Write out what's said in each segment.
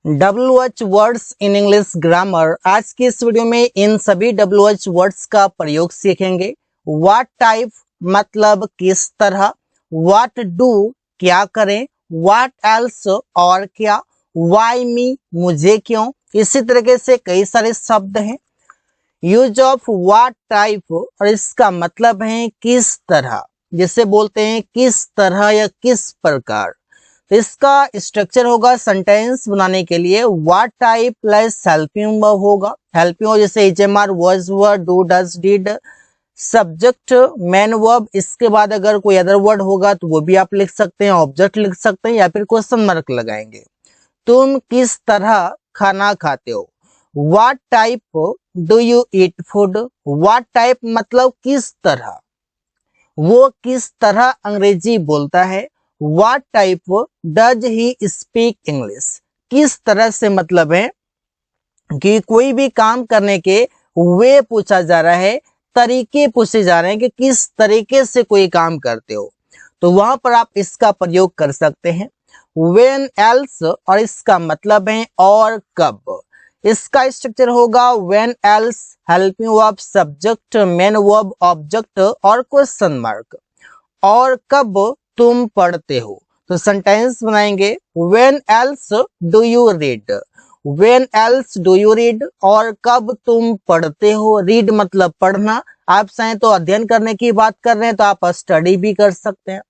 WH words in English grammar. आज की इस वीडियो में इन सभी WH वर्ड्स का प्रयोग सीखेंगे। व्हाट टाइप मतलब किस तरह, व्हाट डू क्या करें, व्हाट एल्स और क्या, व्हाई मी मुझे क्यों, इसी तरीके से कई सारे शब्द हैं। यूज ऑफ व्हाट टाइप और इसका मतलब है किस तरह, जिसे बोलते हैं किस तरह या किस प्रकार। तो इसका स्ट्रक्चर होगा सेंटेंस बनाने के लिए what type plus helping verb होगा। हेल्पिंग वर्ब जैसे HMR, was, were, do, does, did, subject, main verb. इसके बाद अगर कोई अदर वर्ड होगा तो वो भी आप लिख सकते हैं, ऑब्जेक्ट लिख सकते हैं या फिर क्वेश्चन मार्क लगाएंगे। तुम किस तरह खाना खाते हो। What type do you eat food. What type मतलब किस तरह, वो किस तरह अंग्रेजी बोलता है। What type does he speak English. किस तरह से मतलब है कि कोई भी काम करने के वे पूछा जा रहा है, तरीके पूछे जा रहे हैं कि किस तरीके से कोई काम करते हो, तो वहां पर आप इसका प्रयोग कर सकते हैं। व्हेन एल्स और इसका मतलब है और कब। इसका स्ट्रक्चर होगा when else, helping verb, subject, main verb, object और क्वेश्चन मार्क। और कब तुम पढ़ते हो, तो सेंटेंस बनाएंगे when else do you read. When else do you read, और कब तुम पढ़ते हो। रीड मतलब पढ़ना, आप चाहें तो अध्ययन करने की बात कर रहे हैं तो आप स्टडी भी कर सकते हैं।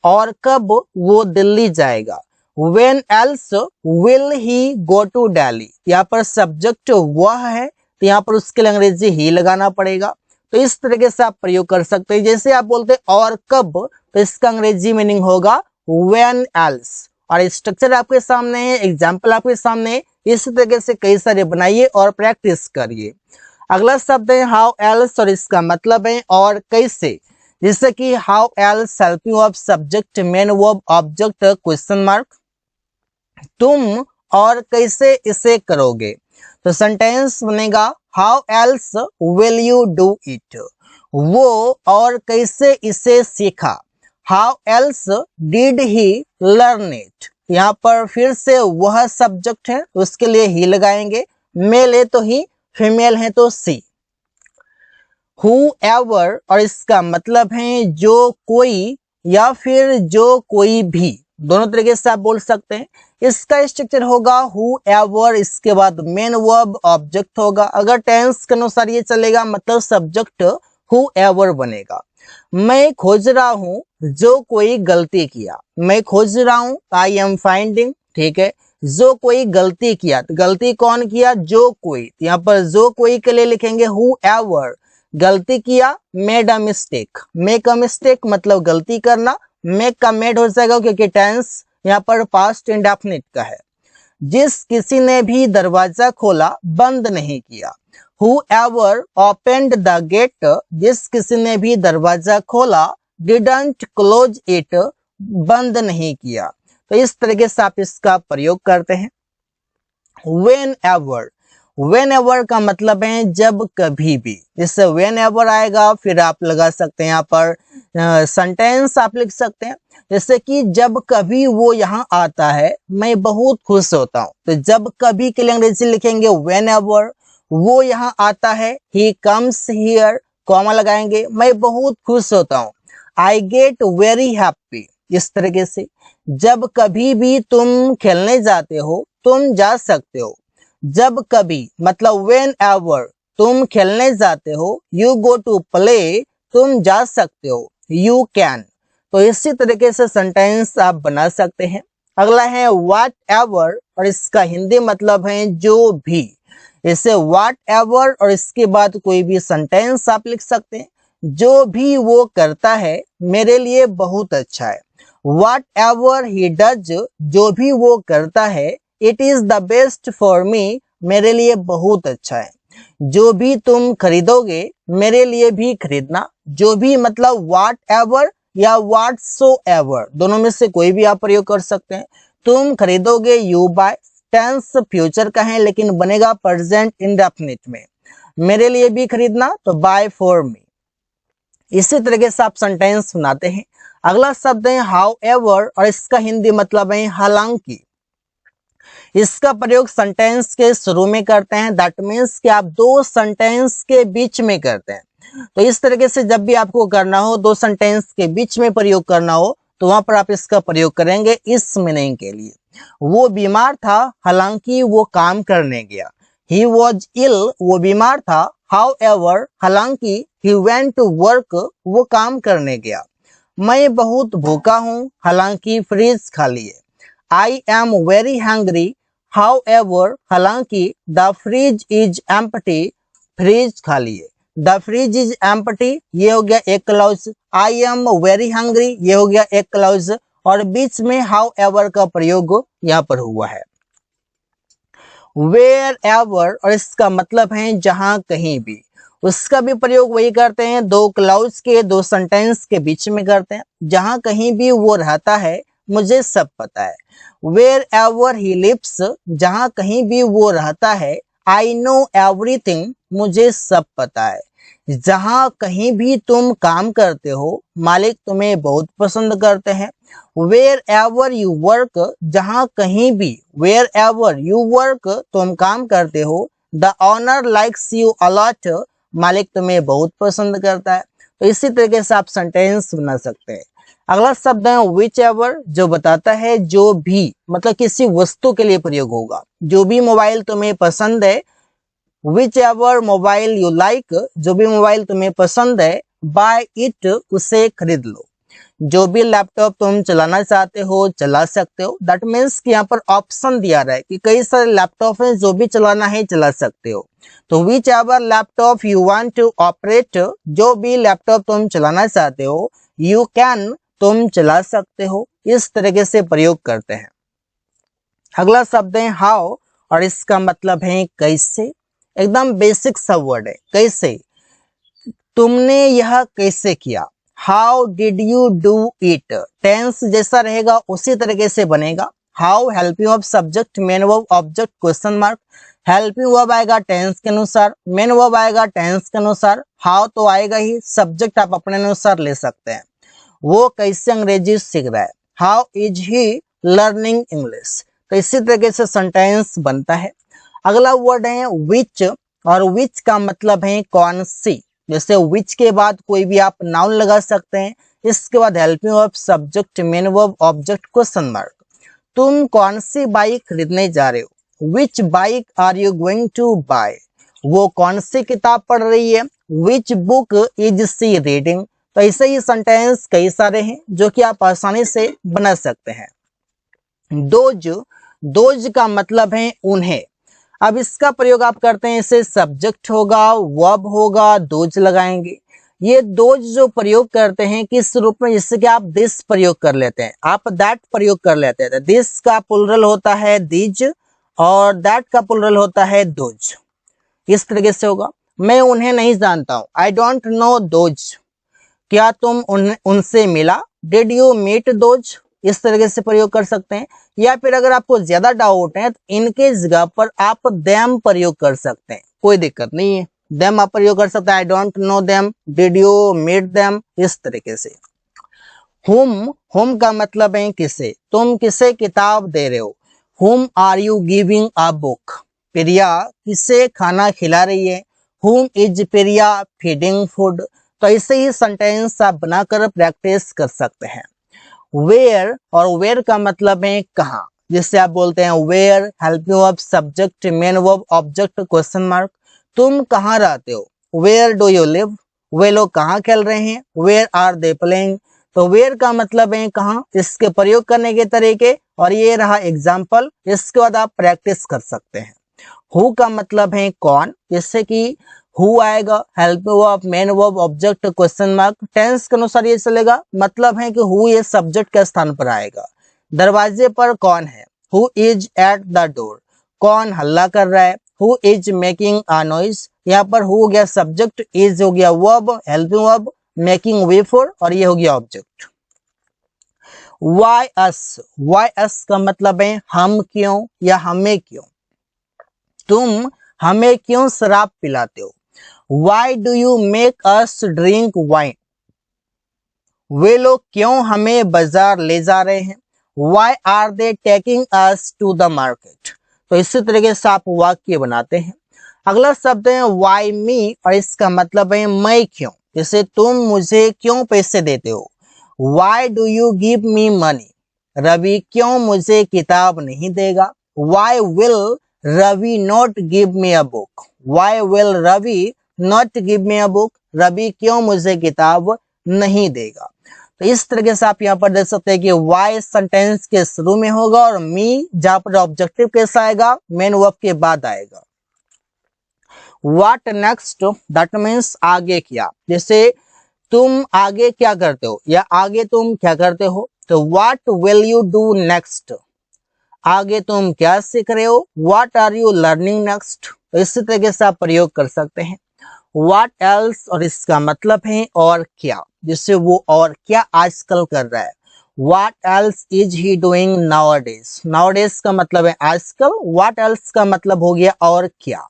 और कब वो दिल्ली जाएगा। When else will he go to Delhi. यहाँ पर सब्जेक्ट वह है तो यहाँ पर उसके लिए अंग्रेजी ही लगाना पड़ेगा। तो इस तरीके से आप प्रयोग कर सकते हैं। जैसे आप बोलते हैं और कब, तो इसका अंग्रेजी मीनिंग होगा व्हेन एल्स। और स्ट्रक्चर आपके सामने है, एग्जाम्पल आपके सामने है। इस तरीके से कई सारे बनाइए और प्रैक्टिस करिए। अगला शब्द है हाउ एल्स और इसका मतलब है और कैसे। जैसे कि how else, helping verb, subject, main verb, object, question mark. तुम और कैसे इसे करोगे, तो सेंटेंस बनेगा how else will you do it. वो और कैसे इसे सीखा। How else did he learn it. यहाँ पर फिर से वह सब्जेक्ट है, उसके लिए ही लगाएंगे। मेल है तो ही, फीमेल है तो सी। whoever और इसका मतलब है जो कोई या फिर जो कोई भी, दोनों तरीके से आप बोल सकते हैं। इसका स्ट्रक्चर होगा whoever, इसके बाद मेन वर्ब, ऑब्जेक्ट होगा। अगर टेंस के अनुसार ये चलेगा मतलब सब्जेक्ट whoever बनेगा। मैं खोज रहा हूं जो कोई गलती किया। मैं खोज रहा हूं, आई एम फाइंडिंग, ठीक है। जो कोई गलती किया, तो गलती कौन किया, जो कोई। यहाँ पर जो कोई के लिए लिखेंगे whoever। गलती किया, made a mistake. Make a mistake मतलब गलती करना। मेक का मेड हो जाएगा क्योंकि टेंस यहाँ पर पास्ट इंडेफिनिट का है। जिस किसी ने भी दरवाजा खोला, बंद नहीं किया। Whoever opened the gate, जिस किसी ने भी दरवाजा खोला, didn't close it, बंद नहीं किया। तो इस तरीके से आप इसका प्रयोग करते हैं। Whenever, whenever का मतलब है जब कभी भी। इससे whenever आएगा, फिर आप लगा सकते हैं यहाँ पर सेंटेंस आप लिख सकते हैं। जैसे कि जब कभी वो यहाँ आता है मैं बहुत खुश होता हूँ, तो जब कभी के लिए अंग्रेजी लिखेंगे whenever। वो यहाँ आता है, he comes here, कॉमा लगाएंगे, मैं बहुत खुश होता हूँ, I get very happy। इस तरीके से जब कभी भी तुम खेलने जाते हो, तुम जा सकते हो। जब कभी मतलब whenever तुम खेलने जाते हो, you go to play, तुम जा सकते हो, you can। तो इसी तरीके से सेंटेंस आप बना सकते हैं। अगला है व्हाट एवर और इसका हिंदी मतलब है जो भी। इसे व्हाट एवर और इसके बाद कोई भी सेंटेंस आप लिख सकते हैं। जो भी वो करता है मेरे लिए बहुत अच्छा है। व्हाट एवर ही डज, जो भी वो करता है, it is the best for me, मेरे लिए बहुत अच्छा है। जो भी तुम खरीदोगे मेरे लिए भी खरीदना। जो भी मतलब व्हाट एवर या व्हाटसोएवर, दोनों में से कोई भी आप प्रयोग कर सकते हैं। तुम खरीदोगे, यू बाय। टेंस फ्यूचर का है लेकिन बनेगा प्रेजेंट इंडेफिनिट में। मेरे लिए भी खरीदना, तो बाय फॉर मी। इसी तरीके से आप सेंटेंस बनाते हैं। अगला शब्द है हाउ एवर और इसका हिंदी मतलब है हालांकि। इसका प्रयोग सेंटेंस के शुरू में करते हैं, दैट मीन्स कि आप दो सेंटेंस के बीच में करते हैं। तो इस तरीके से जब भी आपको करना हो, दो सेंटेंस के बीच में प्रयोग करना हो, तो वहां पर आप इसका प्रयोग करेंगे इस मीनिंग के लिए। वो बीमार था, हालांकि वो काम करने गया। He was ill, वो बीमार था। However, हालांकि he went to work, वो काम करने गया। मैं बहुत भूखा हूँ, हालांकि फ्रिज खाली है। I am very hungry, however, हालांकि the fridge is empty, fridge खाली है। The fridge is empty, ये हो गया एक clause. I am very hungry, ये हो गया एक क्लॉज, और बीच में however का प्रयोग यहाँ पर हुआ है। Wherever, और इसका मतलब है जहां कहीं भी, उसका भी प्रयोग वही करते हैं, दो क्लाउज के दो सेंटेंस के बीच में करते हैं। जहां कहीं भी वो रहता है, मुझे सब पता है। Wherever he lives, जहां कहीं भी वो रहता है। I know everything, मुझे सब पता है। जहां कहीं भी तुम काम करते हो, मालिक तुम्हें बहुत पसंद करते हैं। Wherever you work, जहां कहीं भी, wherever you work, तुम काम करते हो। The owner likes you a lot, मालिक तुम्हें बहुत पसंद करता है। तो इसी तरीके से आप सेंटेंस बना सकते हैं। अगला शब्द है whichever, जो बताता है जो भी, मतलब किसी वस्तु के लिए प्रयोग होगा। जो भी मोबाइल तुम्हें पसंद है, whichever मोबाइल you like, जो भी मोबाइल तुम्हें पसंद है, buy it, उसे खरीद लो। जो भी लैपटॉप तुम चलाना चाहते हो, चला सकते हो। दैट मीन्स कि यहाँ पर ऑप्शन दिया रहा है कि कई सारे लैपटॉप हैं, जो भी चलाना है चला सकते हो। तो whichever laptop you want to operate, जो भी लैपटॉप तुम चलाना चाहते हो, यू कैन, तुम चला सकते हो। इस तरीके से प्रयोग करते हैं। अगला शब्द है हाउ, और इसका मतलब है कैसे। एकदम बेसिक सा वर्ड है, कैसे, तुमने यह कैसे किया। How did you do it, tense जैसा रहेगा उसी तरीके से बनेगा। How helping of subject, main verb object question mark. Helping verb आएगा टेंस के अनुसार, मेन वर्ब आएगा टेंस के अनुसार। हाउ तो आएगा ही, सब्जेक्ट आप अपने अनुसार ले सकते हैं। वो कैसे अंग्रेजी सीख रहा है। How is he learning English. तो इसी तरीके से सेंटेंस बनता है। अगला वर्ड है विच, और विच का मतलब है कौन सी। जैसे विच के बाद कोई भी आप नाउन लगा सकते हैं। इसके बाद helping verb subject main verb object question mark. तुम कौन सी बाइक खरीदने जा रहे हो। Which bike are you going to buy. वो कौन सी किताब पढ़ रही है। Which book is she reading. तो ऐसे ही सेंटेंस कई सारे हैं जो कि आप आसानी से बना सकते हैं। दोज, दोज का मतलब है उन्हें। अब इसका प्रयोग आप करते हैं, इसे सब्जेक्ट होगा, वर्ब होगा, दोज लगाएंगे। ये दोज जो प्रयोग करते हैं किस रूप में, जिससे कि आप दिस प्रयोग कर लेते हैं, आप दैट प्रयोग कर लेते हैं। दिस का प्लुरल होता है दिज, और दैट का प्लुरल होता है दोज। इस तरीके से होगा। मैं उन्हें नहीं जानता हूं, आई डोंट नो दोज। क्या तुम उनसे मिला, डिड यू मीट दोज। इस तरीके से प्रयोग कर सकते हैं। या फिर अगर आपको ज्यादा डाउट है, तो इनके जगह पर आप देम प्रयोग कर सकते हैं, कोई दिक्कत नहीं है। देम आप प्रयोग कर सकते हैं, I don't know them, did you meet them, इस तरीके से। हुम, हुम का मतलब है किसे, तुम किसे किताब दे रहे हो। Whom are you giving a book. Priya किसे खाना खिला रही है। हुम इज प्रिया फीडिंग फूड। तो ऐसे ही सेंटेंस आप बनाकर प्रैक्टिस कर सकते हैं। वेयर, और वेयर का मतलब है कहाँ, जिससे आप बोलते हैं where helping verb subject main verb object question mark. तुम कहाँ रहते हो। Where do you live. वे लोग कहाँ खेल रहे हैं। Where are they playing. तो वेयर का मतलब है कहाँ, इसके प्रयोग करने के तरीके, और ये रहा एग्जाम्पल। इसके बाद आप प्रैक्टिस कर सकते हैं। हु का मतलब है कौन, जैसे कि हु आएगा helping verb main verb object question mark. Tense के अनुसार ये चलेगा, मतलब है कि हु ये सब्जेक्ट के स्थान पर आएगा। दरवाजे पर कौन है। Who is at the door, कौन हल्ला कर रहा है। Who is making a noise. यहाँ पर हु हो गया सब्जेक्ट, इज हो गया verb, helping verb, making way for, और ये हो गया ऑब्जेक्ट। वाई अस, वाई अस का मतलब है हम क्यों या हमें क्यों। तुम हमें क्यों शराब पिलाते हो। Why do you make us drink wine? वे लोग क्यों हमें बाजार ले जा रहे हैं। Why are they taking us to the market? तो इसी तरीके से आप वाक्य बनाते हैं। अगला शब्द है वाई मी, और इसका मतलब है मैं क्यों। जैसे तुम मुझे क्यों पैसे देते हो, why do you give me money. Ravi क्यों मुझे किताब नहीं देगा, why will Ravi not give me a book. Why will Ravi not give me a book, Ravi क्यों मुझे किताब नहीं देगा। तो इस तरीके से आप यहाँ पर देख सकते हैं कि वाई सेंटेंस के शुरू में होगा और मी जहां पर ऑब्जेक्टिव कैसा आएगा, मेन वर्ब के बाद आएगा। व्हाट नेक्स्ट, दैट मीन्स आगे क्या। जैसे तुम आगे क्या करते हो या आगे तुम क्या करते हो, तो what will you do next, आगे तुम क्या सीख रहे हो, what are you learning next. तो इसी तरीके से आप प्रयोग कर सकते हैं। व्हाट एल्स, और इसका मतलब है और क्या, जिससे वो और क्या आजकल कर रहा है। What else is he doing nowadays, nowadays का मतलब है आजकल, व्हाट एल्स का मतलब हो गया और क्या।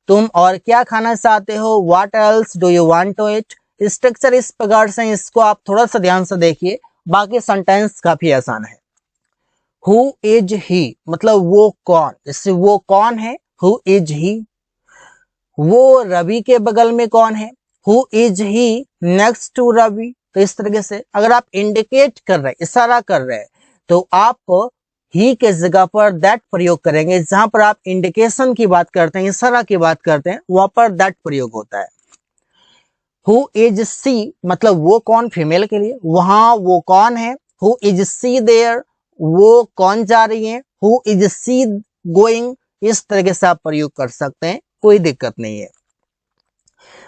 तुम और क्या खाना चाहते हो, what else do you want to eat. Structure इस प्रकार से, इसको आप थोड़ा सा ध्यान से देखिए, बाकी सेंटेंस काफी आसान है। हु इज ही, मतलब वो कौन, जैसे वो कौन है, हु इज ही। वो रवि के बगल में कौन है, who is he next to Ravi. तो इस तरीके से अगर आप इंडिकेट कर रहे हैं, इशारा कर रहे हैं, तो आप ही के जगह पर दैट प्रयोग करेंगे। जहां पर आप इंडिकेशन की बात करते हैं, इशारा की बात करते हैं, वहां पर दैट प्रयोग होता है। हु इज सी, मतलब वो कौन, फीमेल के लिए, वहां वो कौन है, हु इज सी देयर, वो कौन जा रही है, हु इज सी गोइंग। इस तरीके से आप प्रयोग कर सकते हैं, कोई दिक्कत नहीं है।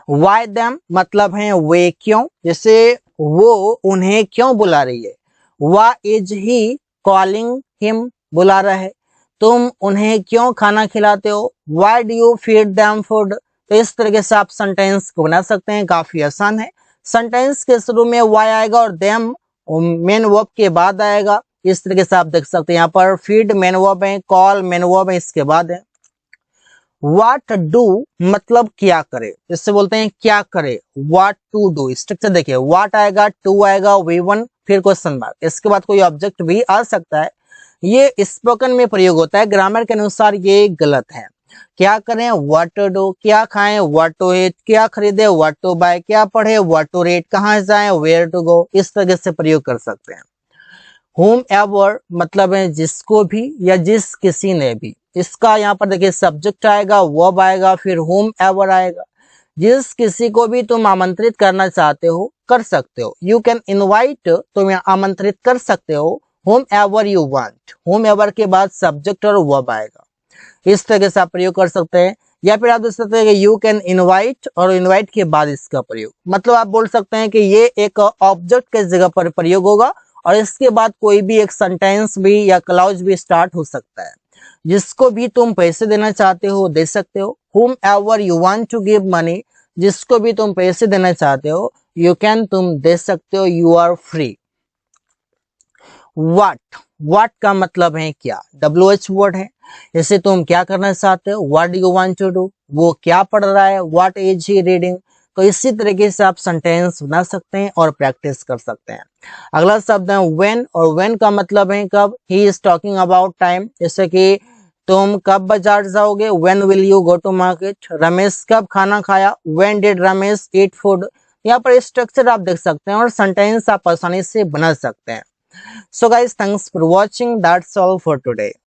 वाई देम, मतलब है वे क्यों, जैसे वो उन्हें क्यों बुला रही है। वा इज ही कॉलिंग हिम, बुला रहा है। तुम उन्हें क्यों खाना खिलाते हो, why do you feed them food. तो इस तरीके से आप सेंटेंस को बना सकते हैं, काफी आसान है। सेंटेंस के शुरू में वाई आएगा और देम मेन वर्ब के बाद आएगा। इस तरीके से आप देख सकते हैं, यहाँ पर फीड मेन वर्ब है, कॉल मेन वर्ब है, इसके बाद है। What do, मतलब क्या करे, इससे बोलते हैं क्या करे, what to do। स्ट्रक्चर देखिए, what आएगा, to आएगा, V1 फिर क्वेश्चन मार्क, इसके बाद कोई ऑब्जेक्ट भी आ सकता है। ये स्पोकन में प्रयोग होता है, ग्रामर के अनुसार ये गलत है। क्या करें, what to do, क्या खाएं, what to eat, क्या खरीदे, what to buy, क्या पढ़े, what to read, कहाँ जाएं, where to go। इस तरह से प्रयोग कर सकते हैं। whomever, मतलब है जिसको भी या जिस किसी ने भी। इसका यहाँ पर देखिए सब्जेक्ट आएगा, वर्ब आएगा, फिर whomever आएगा। जिस किसी को भी तुम आमंत्रित करना चाहते हो, कर सकते हो। यू कैन इनवाइट, तुम आमंत्रित कर सकते हो। whomever you want, whomever के बाद सब्जेक्ट और वर्ब आएगा। इस तरह से आप प्रयोग कर सकते हैं। या फिर आप देख सकते हैं कि यू कैन इनवाइट, और इनवाइट के बाद इसका प्रयोग, मतलब आप बोल सकते हैं कि ये एक ऑब्जेक्ट के जगह पर प्रयोग होगा और इसके बाद कोई भी एक सेंटेंस भी या क्लॉज भी स्टार्ट हो सकता है। जिसको भी तुम पैसे देना चाहते हो दे सकते हो। whomever you want to give money, जिसको भी तुम पैसे देना चाहते हो, you can, तुम दे सकते हो, you are free। what का मतलब है क्या, WH वर्ड है। जैसे तुम क्या करना चाहते हो, what do you want to do, वो क्या पढ़ रहा है, what is he reading। तो इसी तरीके से आप सेंटेंस बना सकते हैं और प्रैक्टिस कर सकते हैं। अगला शब्द है when, और when का मतलब है कब। he is talking about time, जैसे कि तुम कब बाजार जाओगे, when will you go to market। Ramesh कब खाना खाया, when did Ramesh eat food। यहाँ पर स्ट्रक्चर आप देख सकते हैं और सेंटेंस आप आसानी से बना सकते हैं। So guys, thanks for watching. That's all for today.